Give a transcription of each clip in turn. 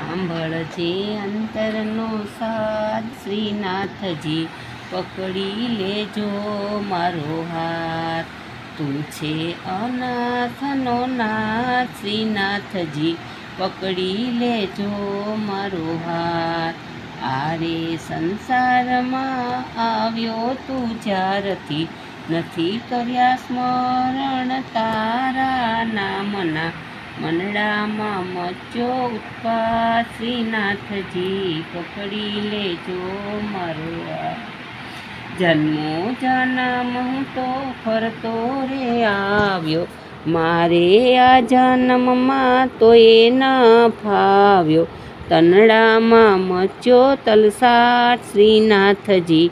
સાંભળજે અંતરનો સાદ શ્રીનાથજી, પકડી લેજો મારો હાથ. તું છે અનાથનો નાથ શ્રીનાથજી, પકડી લેજો મારો હાથ. આરે સંસારમાં આવ્યો તું જ્યારથી, નથી કર્યા સ્મરણ તારા નામના. મનડામાં મચ્યો ઉત્પાત શ્રીનાથજી, પકડી લેજો મારો હાથ. જન્મો જન્મ હું તો ફરતો રે આવ્યો, મારે આ જન્મમાં તો એ ન ફાવ્યો. તનડામાં મચ્યો તલસાટ શ્રીનાથજી,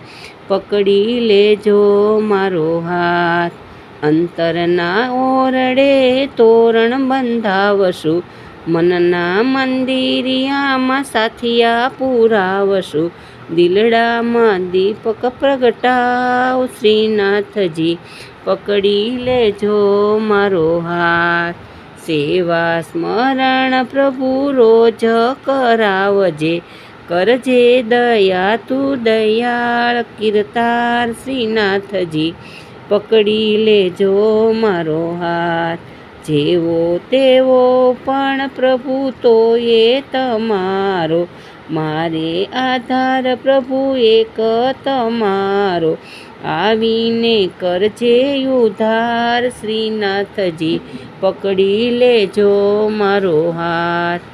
પકડી લેજો મારો હાથ. અંતરના ઓરડે તોરણ બંધાવશું, મનના મંદિરિયામાં સાથિયા પુરાવશું. દિલડામાં દીપક પ્રગટાવ શ્રીનાથજી, પકડી લેજો મારો હાથ. સેવા સ્મરણ પ્રભુ રોજ કરાવજે, કરજે દયા તું દયાળ કીર્તાર શ્રીનાથજી, પકડી લેજો મારો હાથ. જેવો તેવો પણ પ્રભુ તો એ તમારો, મારે આધાર પ્રભુ એક તમારો. આવીને કરજે ઉદ્ધાર શ્રીનાથજી, પકડી લેજો મારો હાથ.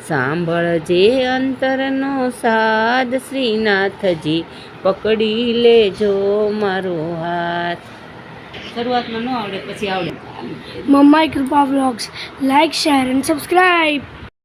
સાંભળજે અંતરનો સાદ શ્રીનાથજી, પકડી લેજો મારો હાથ. શરૂઆતમાં ન આવડે પછી આવડે. Mamma Krupa vlogs, like, share and subscribe.